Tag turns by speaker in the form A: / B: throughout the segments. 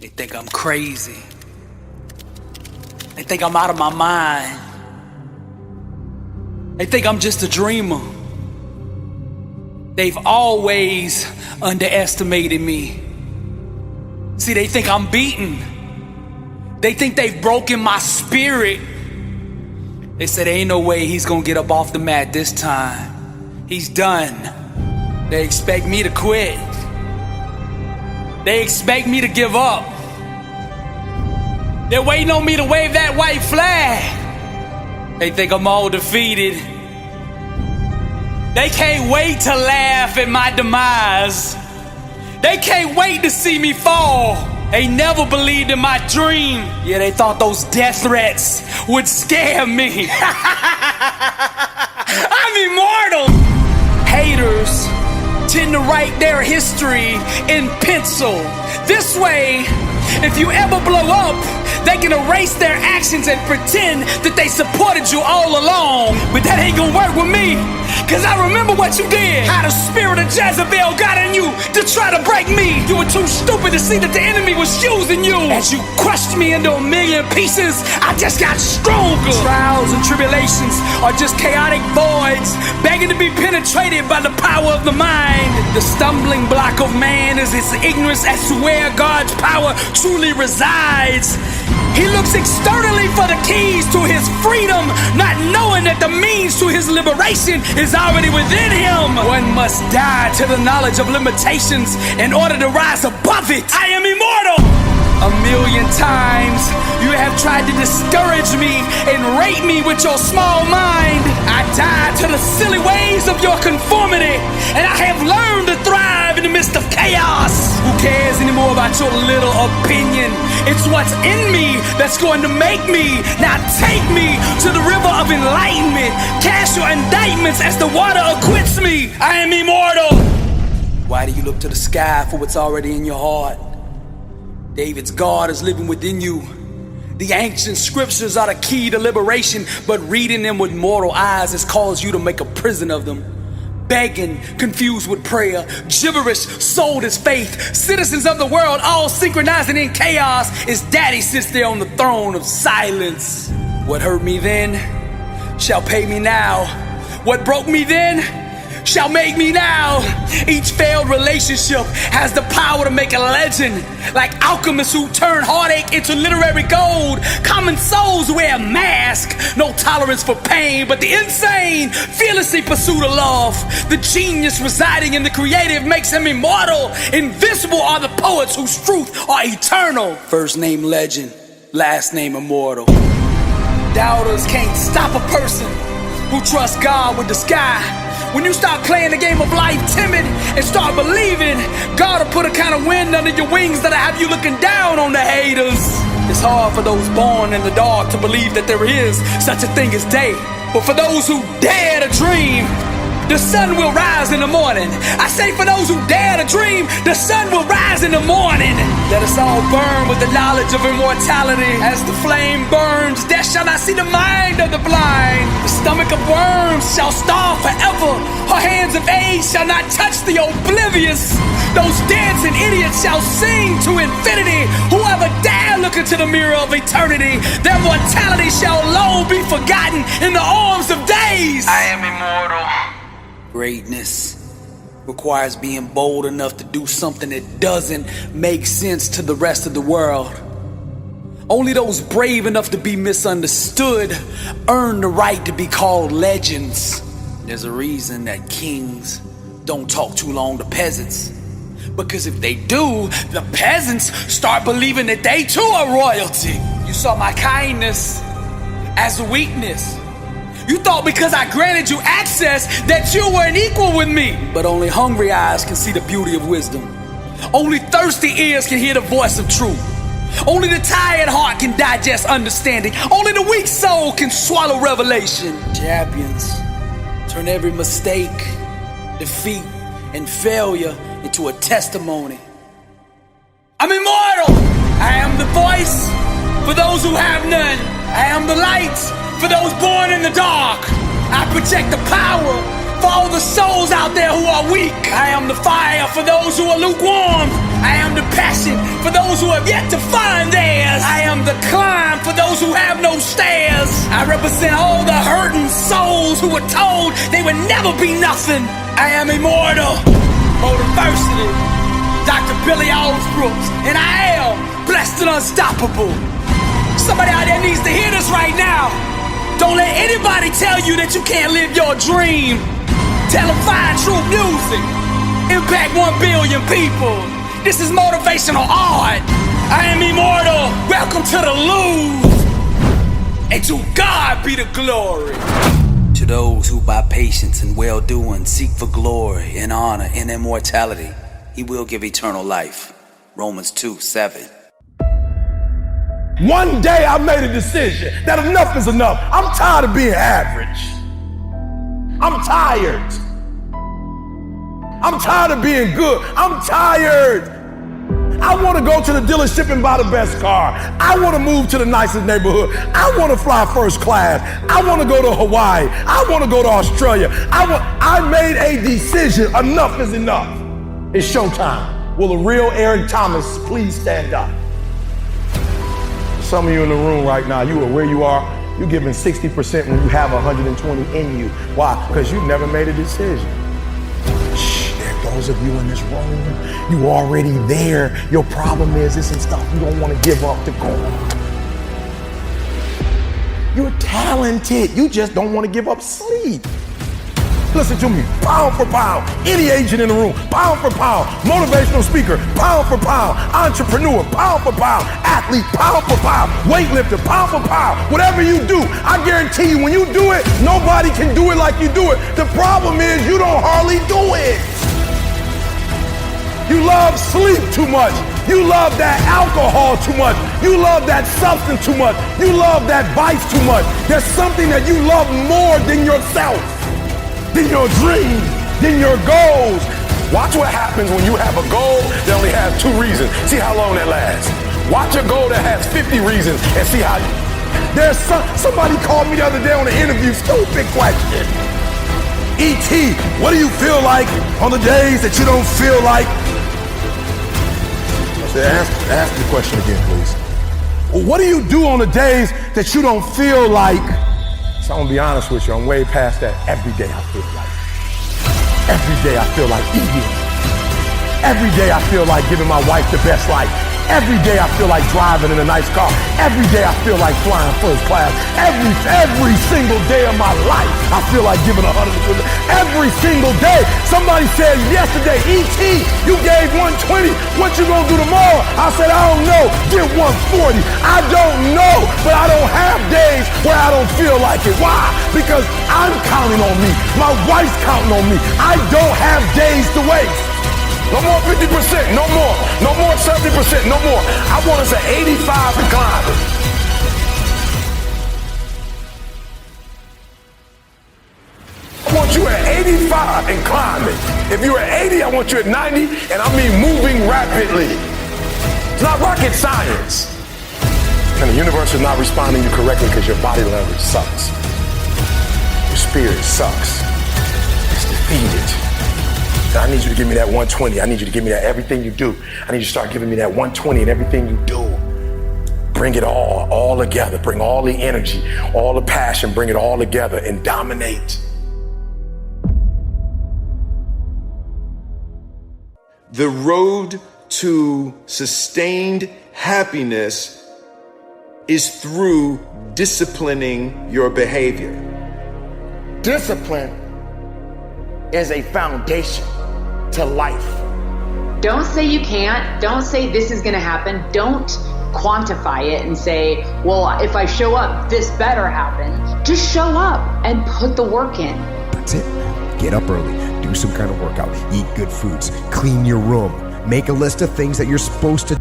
A: They think I'm crazy. They think I'm out of my mind. They think I'm just a dreamer. They've always underestimated me. See, they think I'm beaten. They think they've broken my spirit. They said there ain't no way he's gonna get up off the mat this time. He's done. They expect me to quit. They expect me to give up. They're waiting on me to wave that white flag. They think I'm all defeated. They can't wait to laugh at my demise. They can't wait to see me fall. They never believed in my dream. Yeah, they thought those death threats would scare me. I'm immortal. Haters tend to write their history in pencil. This way, if you ever blow up, they can erase their actions and pretend that they supported you all along. But that ain't gonna work with me, cause I remember what you did. How the spirit of Jezebel got in you to try to break me. You were too stupid to see that the enemy was using you. As you crushed me into a million pieces, I just got stronger. Trials and tribulations are just chaotic voids, begging to be penetrated by the power of the mind. The stumbling block of man is its ignorance as to where God's power truly resides. He looks externally for the keys to his freedom, not knowing that the means to his liberation is already within him. One must die to the knowledge of limitations in order to rise above it. I am immortal. A million times you have tried to discourage me and rate me with your small mind. I died to the silly ways of your conformity, and I have learned to thrive in the midst of chaos. Who cares anymore about your little opinion? It's what's in me that's going to make me. Now take me to the river of enlightenment. Cast your indictments as the water acquits me. I am immortal. Why do you look to the sky for what's already in your heart? David's God is living within you. The ancient scriptures are the key to liberation, but reading them with mortal eyes has caused you to make a prison of them. Begging, confused with prayer, gibberish, sold as faith. Citizens of the world all synchronizing in chaos as daddy sits there on the throne of silence. What hurt me then shall pay me now. What broke me then shall make me now. Each failed relationship has the power to make a legend. Like alchemists who turn heartache into literary gold. Common souls wear a mask. No tolerance for pain, but the insane fearlessly pursue the love. The genius residing in the creative makes him immortal. Invincible are the poets whose truth are eternal. First name legend, last name immortal. Doubters can't stop a person who trusts God with the sky. When you start playing the game of life timid and start believing, God will put a kind of wind under your wings that'll have you looking down on the haters. It's hard for those born in the dark to believe that there is such a thing as day. But for those who dare to dream, the sun will rise in the morning. I say for those who dare to dream, the sun will rise in the morning. Let us all burn with the knowledge of immortality. As the flame burns, death shall not see the mind of the blind. The stomach of worms shall starve forever. Her hands of age shall not touch the oblivious. Those dancing idiots shall sing to infinity. Whoever dare look into the mirror of eternity, their mortality shall long be forgotten in the arms of days. I am immortal. Greatness requires being bold enough to do something that doesn't make sense to the rest of the world. Only those brave enough to be misunderstood earn the right to be called legends. There's a reason that kings don't talk too long to peasants. Because if they do, the peasants start believing that they too are royalty. You saw my kindness as a weakness. You thought because I granted you access that you were an equal with me. But only hungry eyes can see the beauty of wisdom. Only thirsty ears can hear the voice of truth. Only the tired heart can digest understanding. Only the weak soul can swallow revelation. Champions turn every mistake, defeat, and failure into a testimony. I'm immortal. I am the voice for those who have none. I am the light for those born in the dark. I project the power for all the souls out there who are weak. I am the fire for those who are lukewarm. I am the passion for those who have yet to find theirs. I am the climb for those who have no stairs. I represent all the hurting souls who were told they would never be nothing. I am immortal. Motiversity. Dr. Billy Brooks. And I am blessed and unstoppable. Somebody out there needs to hear this right now. Don't let anybody tell you that you can't live your dream. Tell them find true music. Impact 1 billion people. This is motivational art. I am immortal. Welcome to the Louvre. And to God be the glory. To those who by patience and well-doing seek for glory and honor and immortality, He will give eternal life. Romans 2:7.
B: One day I made a decision that enough is enough. I'm tired of being average. I'm tired. I'm tired of being good. I'm tired. I want to go to the dealership and buy the best car. I want to move to the nicest neighborhood. I want to fly first class. I want to go to Hawaii. I want to go to Australia. I made a decision. Enough is enough. It's showtime. Will a real Eric Thomas please stand up? Some of you in the room right now, you are where you are. You're giving 60% when you have 120 in you. Why? Because you never made a decision. Shh, there are those of you in this room, you already there. Your problem is this and stuff you don't want to give up to God. You're talented. You just don't want to give up sleep. Listen to me, pound for pound, any agent in the room, pound for pound, motivational speaker, pound for pound, entrepreneur, pound for pound, athlete, pound for pound, weightlifter, pound for pound, whatever you do, I guarantee you when you do it, nobody can do it like you do it. The problem is you don't hardly do it. You love sleep too much. You love that alcohol too much. You love that substance too much. You love that vice too much. There's something that you love more than yourself, than your dreams, than your goals. Watch what happens when you have a goal that only has 2 reasons. See how long that lasts. Watch a goal that has 50 reasons and see how. There's somebody called me the other day on an interview, stupid question. E.T., what do you feel like on the days that you don't feel like? I said, ask the question again, please. Well, what do you do on the days that you don't feel like? So I'm gonna be honest with you, I'm way past that. Every day I feel like. Every day I feel like eating. Every day I feel like giving my wife the best life. Every day I feel like driving in a nice car. Every day I feel like flying first class. Every single day of my life, I feel like giving 100%. Every single day. Somebody said yesterday, E.T., you gave 120. What you gonna do tomorrow? I said, I don't know. Get 140. I don't know, but I don't have days where I don't feel like it. Why? Because I'm counting on me. My wife's counting on me. I don't have days to waste. No more 50%, no more. No more 70%, no more. I want us at 85 and climbing. I want you at 85 and climbing. If you're at 80, I want you at 90, and I mean moving rapidly. It's not rocket science. And the universe is not responding to you correctly because your body language sucks. Your spirit sucks. It's defeated. I need you to give me that 120. I need you to give me that everything you do. I need you to start giving me that 120 in everything you do. Bring it all together. Bring all the energy, all the passion, bring it all together and dominate.
C: The road to sustained happiness is through disciplining your behavior.
B: Discipline is a foundation to life.
D: Don't say you can't. Don't say this is going to happen. Don't quantify it and say, well, if I show up, this better happen. Just show up and put the work in.
E: That's it, man. Get up early, do some kind of workout, eat good foods, clean your room, make a list of things that you're supposed to.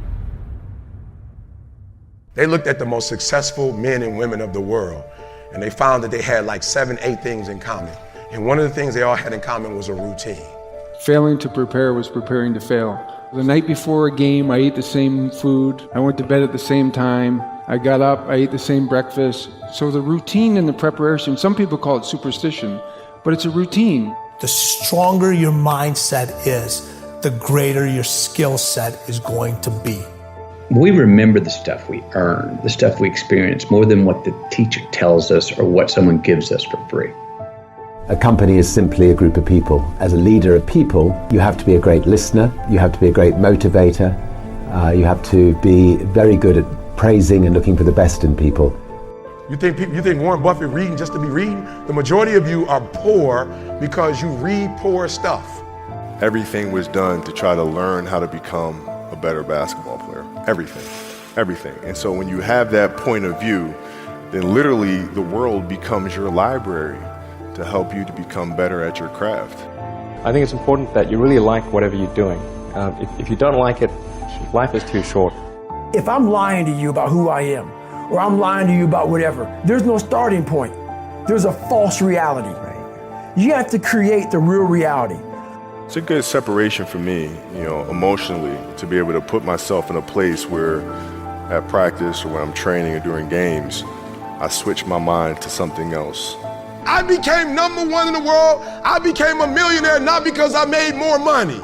B: They looked at the most successful men and women of the world, and they found that they had like 7, 8 things in common. And one of the things they all had in common was a routine.
F: Failing to prepare was preparing to fail. The night before a game, I ate the same food. I went to bed at the same time. I got up, I ate the same breakfast. So the routine and the preparation, some people call it superstition, but it's a routine.
G: The stronger your mindset is, the greater your skill set is going to be.
H: We remember the stuff we earn, the stuff we experience, more than what the teacher tells us or what someone gives us for free.
I: A company is simply a group of people. As a leader of people, you have to be a great listener, you have to be a great motivator, you have to be very good at praising and looking for the best in people.
B: You think Warren Buffett reading just to be reading? The majority of you are poor because you read poor stuff.
J: Everything was done to try to learn how to become a better basketball player. Everything. And so when you have that point of view, then literally the world becomes your library to help you to become better at your craft.
K: I think it's important that you really like whatever you're doing. If you don't like it, life is too short.
L: If I'm lying to you about who I am, or I'm lying to you about whatever, there's no starting point. There's a false reality. You have to create the real reality.
J: It's a good separation for me, emotionally, to be able to put myself in a place where at practice or when I'm training or during games, I switch my mind to something else.
B: I became #1 in the world. I became a millionaire not because I made more money.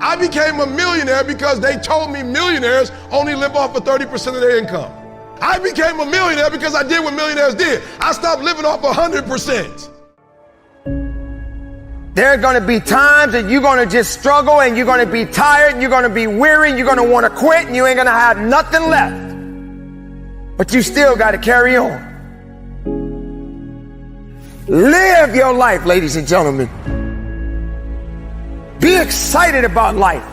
B: I became a millionaire because they told me millionaires only live off of 30% of their income. I became a millionaire because I did what millionaires did. I stopped living off 100%.
M: There are going to be times that you're going to just struggle and you're going to be tired and you're going to be weary and you're going to want to quit and you ain't going to have nothing left. But you still got to carry on. Live your life, ladies and gentlemen. Be excited about life.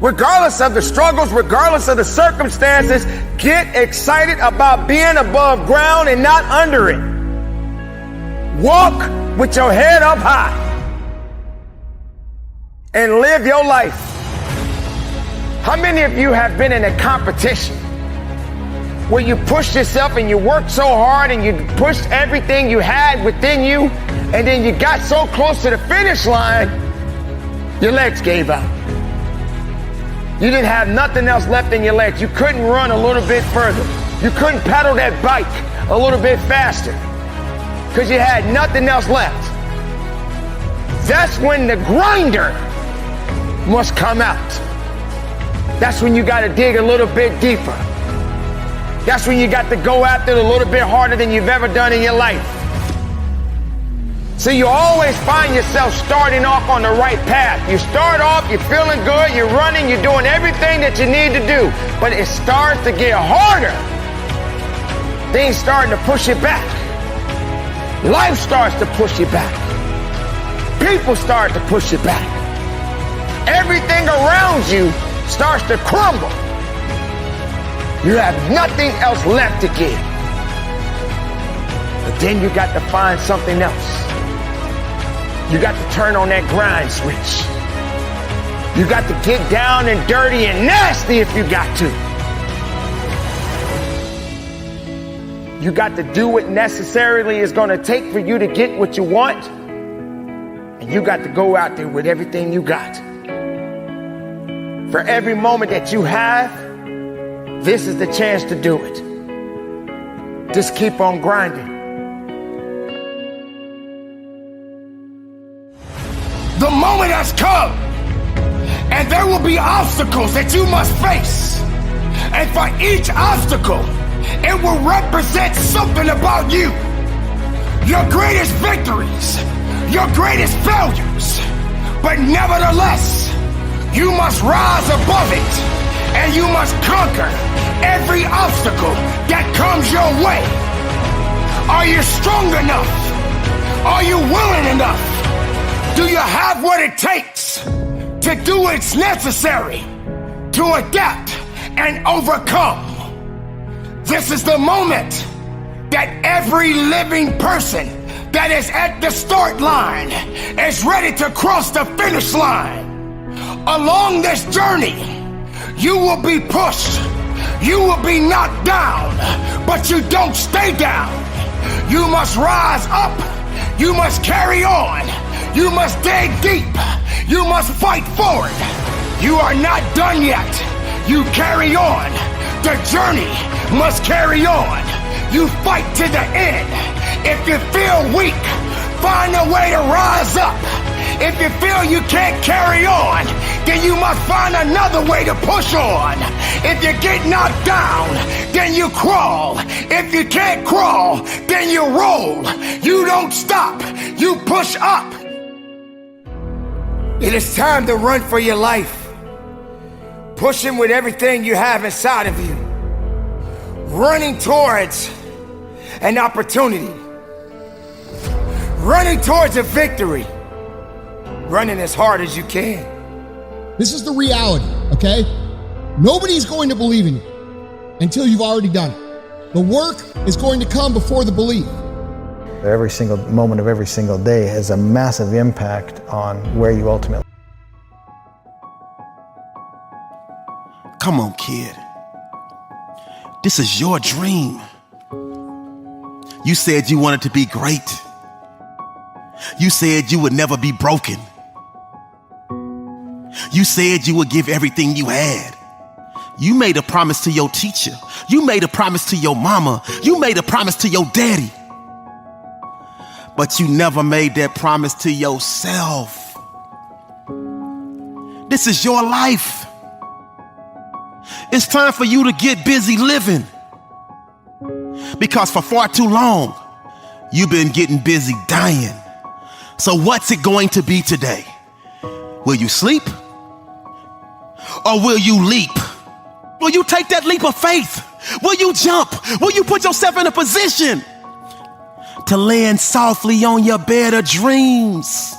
M: Regardless of the struggles, regardless of the circumstances, get excited about being above ground and not under it. Walk with your head up high and live your life. How many of you have been in a competition where you pushed yourself and you worked so hard and you pushed everything you had within you, and then you got so close to the finish line, your legs gave out. You didn't have nothing else left in your legs. You couldn't run a little bit further. You couldn't pedal that bike a little bit faster because you had nothing else left. That's when the grinder must come out. That's when you got to dig a little bit deeper. That's when you got to go after it a little bit harder than you've ever done in your life. So you always find yourself starting off on the right path. You start off, you're feeling good, you're running, you're doing everything that you need to do. But it starts to get harder. Things starting to push you back. Life starts to push you back. People start to push you back. Everything around you starts to crumble. You have nothing else left to give. But then you got to find something else. You got to turn on that grind switch. You got to get down and dirty and nasty if you got to. You got to do what necessarily is going to take for you to get what you want. And you got to go out there with everything you got. For every moment that you have, this is the chance to do it. Just keep on grinding.
L: The moment has come, and there will be obstacles that you must face. And for each obstacle, it will represent something about you. Your greatest victories, your greatest failures. But nevertheless, you must rise above it, and you must conquer every obstacle that comes your way. Are you strong enough? Are you willing enough? Do you have what it takes to do what's necessary to adapt and overcome? This is the moment that every living person that is at the start line is ready to cross the finish line. Along this journey, you will be pushed, you will be knocked down, but you don't stay down. You must rise up, you must carry on. You must dig deep. You must fight forward. You are not done yet. You carry on. The journey must carry on. You fight to the end. If you feel weak, find a way to rise up. If you feel you can't carry on, then you must find another way to push on. If you get knocked down, then you crawl. If you can't crawl, then you roll. You don't stop, you push up. It is time to run for your life. Pushing with everything you have inside of you. Running towards an opportunity. Running towards a victory. Running as hard as you can.
N: This is the reality, okay? Nobody's going to believe in you until you've already done it. The work is going to come before the belief.
O: Every single moment of every single day has a massive impact on where you ultimately.
P: Come on, kid. This is your dream. You said you wanted to be great. You said you would never be broken. You said you would give everything you had. You made a promise to your teacher. You made a promise to your mama. You made a promise to your daddy. But you never made that promise to yourself. This is your life. It's time for you to get busy living. Because for far too long, you've been getting busy dying. So what's it going to be today? Will you sleep? Or will you leap? Will you take that leap of faith? Will you jump? Will you put yourself in a position to land softly on your bed of dreams?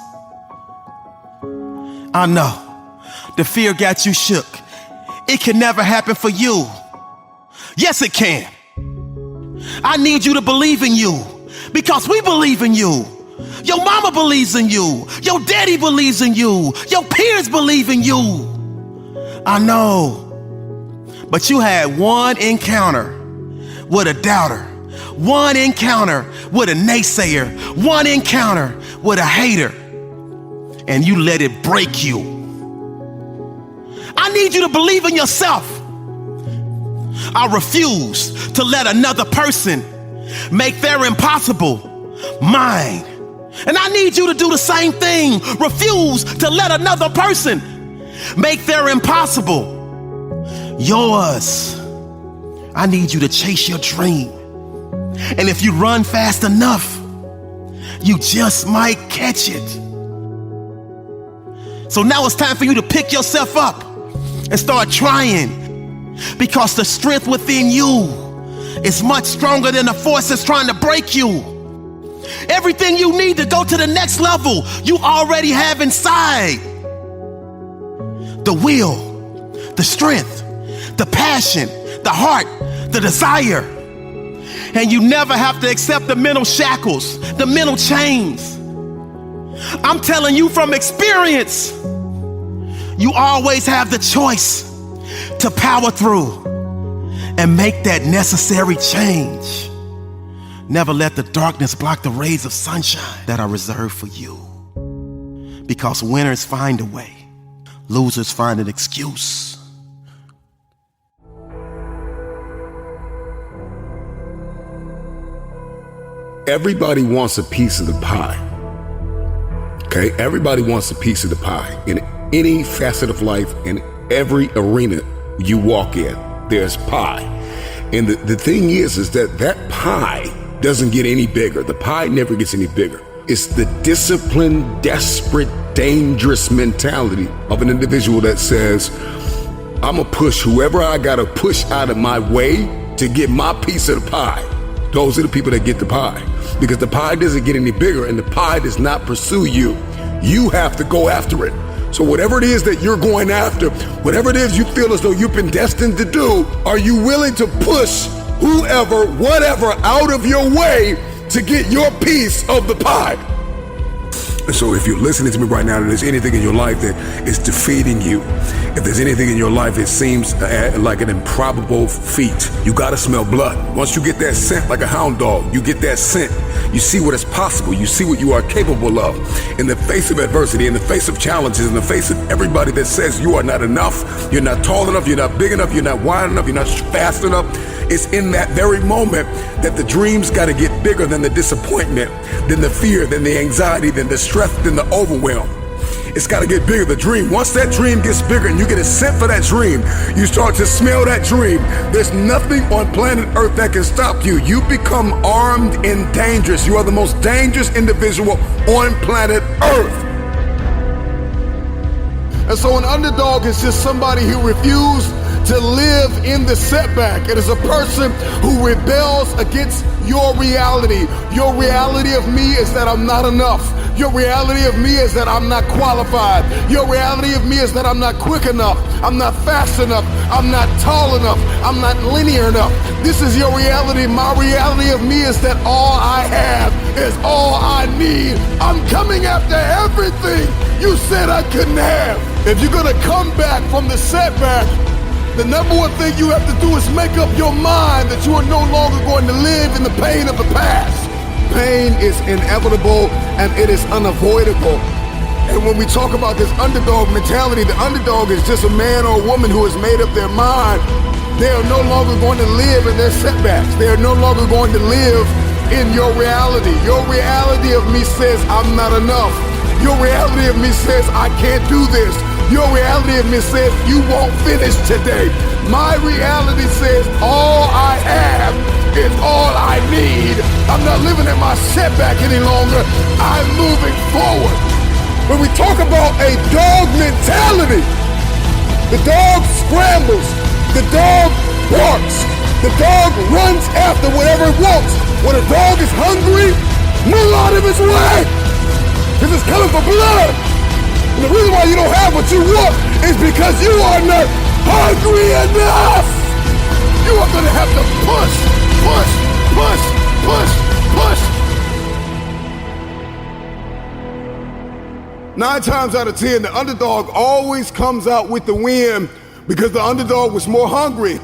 P: I know, the fear got you shook. It can never happen for you. Yes, it can. I need you to believe in you because we believe in you. Your mama believes in you. Your daddy believes in you. Your peers believe in you. I know. But you had one encounter with a doubter, one encounter with a naysayer, one encounter with a hater, and you let it break you. I need you to believe in yourself. I refuse to let another person make their impossible mine. And I need you to do the same thing. Refuse to let another person make their impossible yours. I need you to chase your dream. And if you run fast enough, you just might catch it. So now it's time for you to pick yourself up and start trying, because the strength within you is much stronger than the forces trying to break you. Everything you need to go to the next level, you already have inside. The will, the strength, the passion, the heart, the desire. And you never have to accept the mental shackles, the mental chains. I'm telling you from experience, you always have the choice to power through and make that necessary change. Never let the darkness block the rays of sunshine that are reserved for you. Because winners find a way, losers find an excuse.
B: Everybody wants a piece of the pie. Okay? Everybody wants a piece of the pie. In any facet of life, in every arena you walk in, there's pie. And the thing is that pie doesn't get any bigger. The pie never gets any bigger. It's the disciplined, desperate, dangerous mentality of an individual that says, I'm gonna push whoever I gotta push out of my way to get my piece of the pie. Those are the people that get the pie. Because the pie doesn't get any bigger and the pie does not pursue you. You have to go after it. So whatever it is that you're going after, whatever it is you feel as though you've been destined to do, are you willing to push whoever, whatever out of your way to get your piece of the pie? And so if you're listening to me right now and there's anything in your life that is defeating you, if there's anything in your life that seems like an improbable feat, you gotta smell blood. Once you get that scent like a hound dog, you get that scent, you see what is possible, you see what you are capable of. In the face of adversity, in the face of challenges, in the face of everybody that says you are not enough, you're not tall enough, you're not big enough, you're not wide enough, you're not fast enough, it's in that very moment that the dreams gotta get bigger than the disappointment, than the fear, than the anxiety, than the stress, than the overwhelm. it's got to get bigger. The dream, once that dream gets bigger and you get a scent for that dream, you start to smell that dream. There's nothing on planet Earth that can stop you. You become armed and dangerous. You are the most dangerous individual on planet Earth. And so an underdog is just somebody who refused to live in the setback. It is a person who rebels against your reality. Your reality of me is that I'm not enough. Your reality of me is that I'm not qualified. Your reality of me is that I'm not quick enough. I'm not fast enough. I'm not tall enough. I'm not linear enough. This is your reality. My reality of me is that all I have is all I need. I'm coming after everything you said I couldn't have. If you're gonna come back from the setback, the number one thing you have to do is make up your mind that you are no longer going to live in the pain of the past. Pain is inevitable and it is unavoidable. And when we talk about this underdog mentality, the underdog is just a man or a woman who has made up their mind. They are no longer going to live in their setbacks. They are no longer going to live in your reality. Your reality of me says I'm not enough. Your reality of me says I can't do this. Your reality of me says you won't finish today. My reality says all I have is all I need. I'm not living in my setback any longer. I'm moving forward. When we talk about a dog mentality, the dog scrambles, the dog barks, the dog runs after whatever it wants. When a dog is hungry, move out of its way, because it's coming for blood. And the reason why you don't have what you want is because you are not hungry enough. You are going to have to push, push, push, push, push. 9 times out of 10, the underdog always comes out with the win because the underdog was more hungry.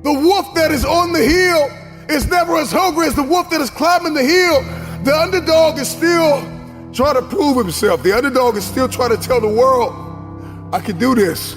B: The wolf that is on the hill is never as hungry as the wolf that is climbing the hill. The underdog is still trying to prove himself. The underdog is still trying to tell the world, I can do this.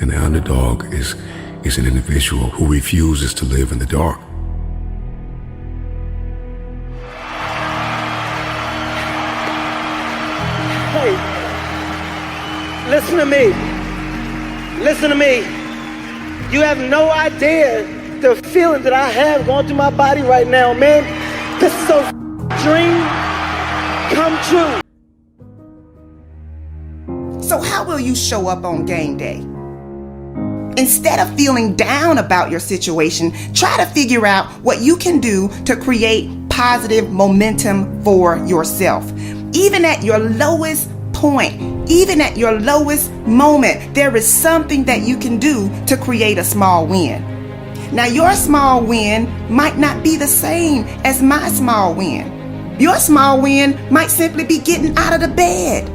Q: And the underdog is an individual who refuses to live in the dark.
R: Hey, listen to me. Listen to me. You have no idea the feeling that I have going through my body right now, man. This is a dream come true.
S: So how will you show up on game day? Instead of feeling down about your situation, try to figure out what you can do to create positive momentum for yourself. Even at your lowest point, even at your lowest moment, there is something that you can do to create a small win. Now, your small win might not be the same as my small win. Your small win might simply be getting out of the bed.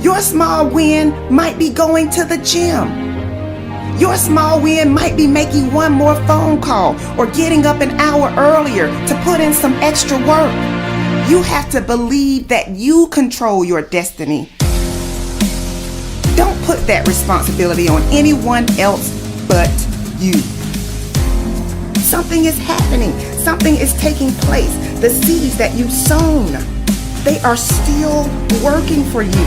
S: Your small win might be going to the gym. Your small win might be making one more phone call or getting up an hour earlier to put in some extra work. You have to believe that you control your destiny. Don't put that responsibility on anyone else but you. Something is happening. Something is taking place. The seeds that you've sown, they are still working for you.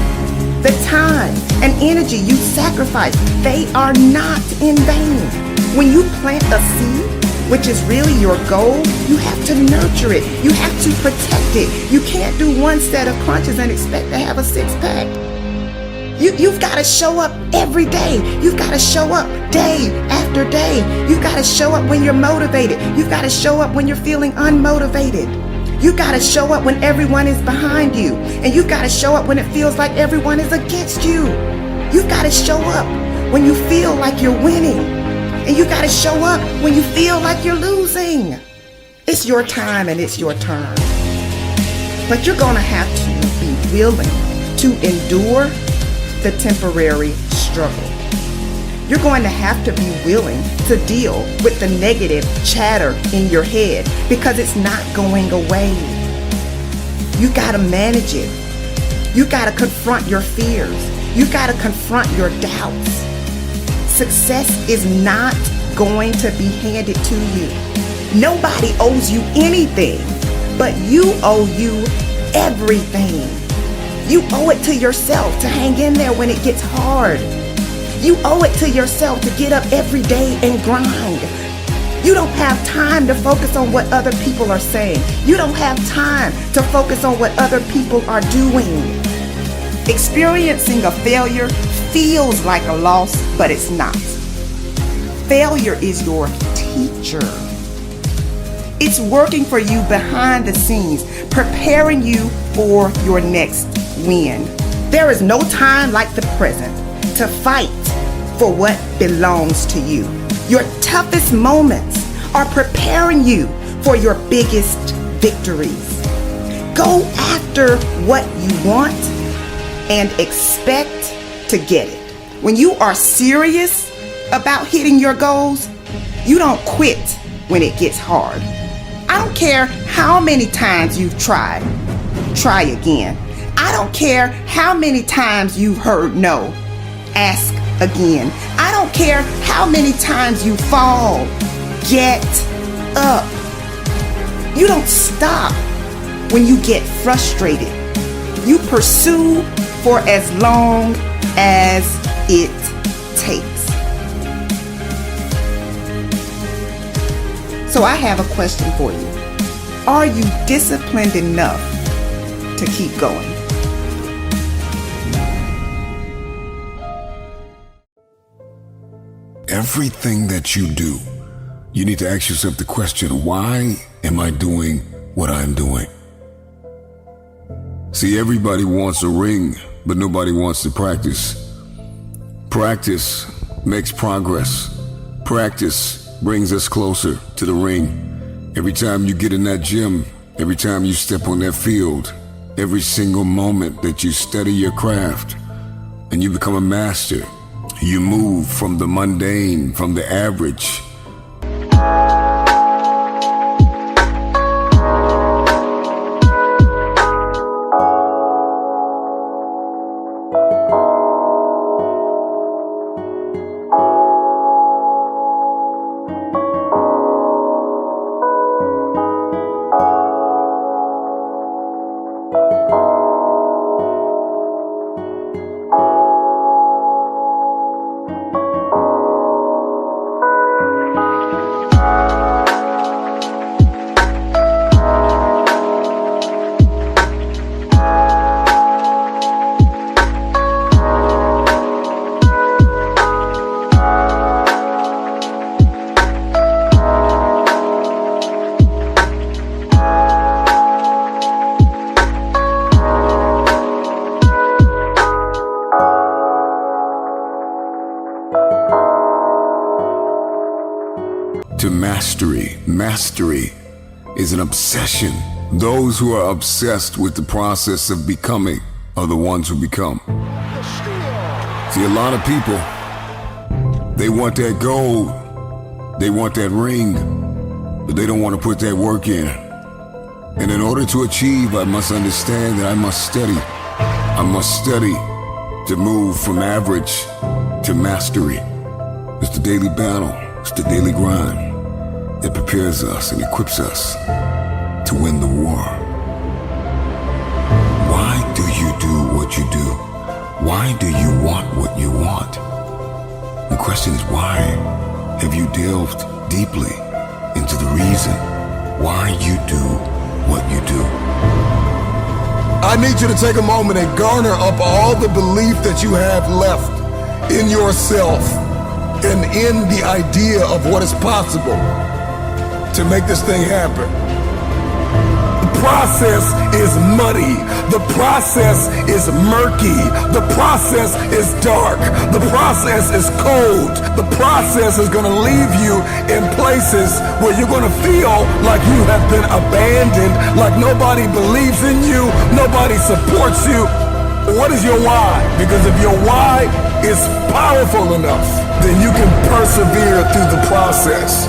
S: The time and energy you sacrifice, they are not in vain. When you plant a seed, which is really your goal, you have to nurture it. You have to protect it. You can't do one set of crunches and expect to have a six-pack. You've got to show up every day. You've got to show up day after day. You've got to show up when you're motivated. You've got to show up when you're feeling unmotivated. You've got to show up when everyone is behind you. And you've got to show up when it feels like everyone is against you. You've got to show up when you feel like you're winning. And you've got to show up when you feel like you're losing. It's your time and it's your turn. But you're going to have to be willing to endure the temporary struggle. You're going to have to be willing to deal with the negative chatter in your head because it's not going away. You got to manage it. You got to confront your fears. You got to confront your doubts. Success is not going to be handed to you. Nobody owes you anything, but you owe you everything. You owe it to yourself to hang in there when it gets hard. You owe it to yourself to get up every day and grind. You don't have time to focus on what other people are saying. You don't have time to focus on what other people are doing. Experiencing a failure feels like a loss, but it's not. Failure is your teacher. It's working for you behind the scenes, preparing you for your next win. There is no time like the present to fight for what belongs to you. Your toughest moments are preparing you for your biggest victories. Go after what you want and expect to get it. When you are serious about hitting your goals, you don't quit when it gets hard. I don't care how many times you've tried. Try again. I don't care how many times you've heard no. Ask again. I don't care how many times you fall. Get up. You don't stop when you get frustrated. You pursue for as long as it takes. So I have a question for you. Are you disciplined enough to keep going?
Q: Everything that you do, you need to ask yourself the question, why am I doing what I'm doing? See, everybody wants a ring, but nobody wants to practice. Practice makes progress. Practice brings us closer to the ring. Every time you get in that gym, every time you step on that field, every single moment that you study your craft and you become a master, you move from the mundane, from the average. To mastery. Mastery is an obsession. Those who are obsessed with the process of becoming are the ones who become. See, a lot of people, They want that gold. They want that ring, but they don't want to put that work in. And in order to achieve, I must understand that I must study. I must study to move from average to mastery. It's the daily battle. It's the daily grind. It prepares us and equips us to win the war. Why do you do what you do? Why do you want what you want? The question is why? Have you delved deeply into the reason why you do what you do?
B: I need you to take a moment and garner up all the belief that you have left in yourself and in the idea of what is possible to make this thing happen. The process is muddy. The process is murky. The process is dark. The process is cold. The process is going to leave you in places where you're going to feel like you have been abandoned, like nobody believes in you, nobody supports you. What is your why? Because if your why is powerful enough, then you can persevere through the process.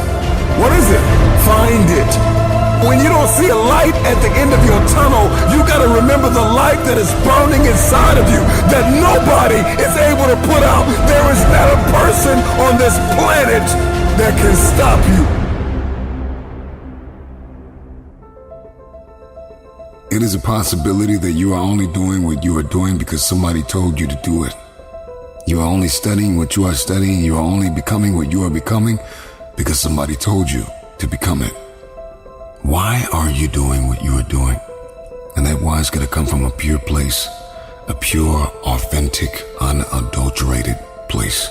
B: What is it? Find it. When you don't see a light at the end of your tunnel, you got to remember the light that is burning inside of you that nobody is able to put out. There is not a person on this planet that can stop you.
Q: It is a possibility that you are only doing what you are doing because somebody told you to do it. You are only studying what you are studying. You are only becoming what you are becoming because somebody told you to become it. Why are you doing what you are doing? And that why is going to come from a pure place, a pure, authentic, unadulterated place.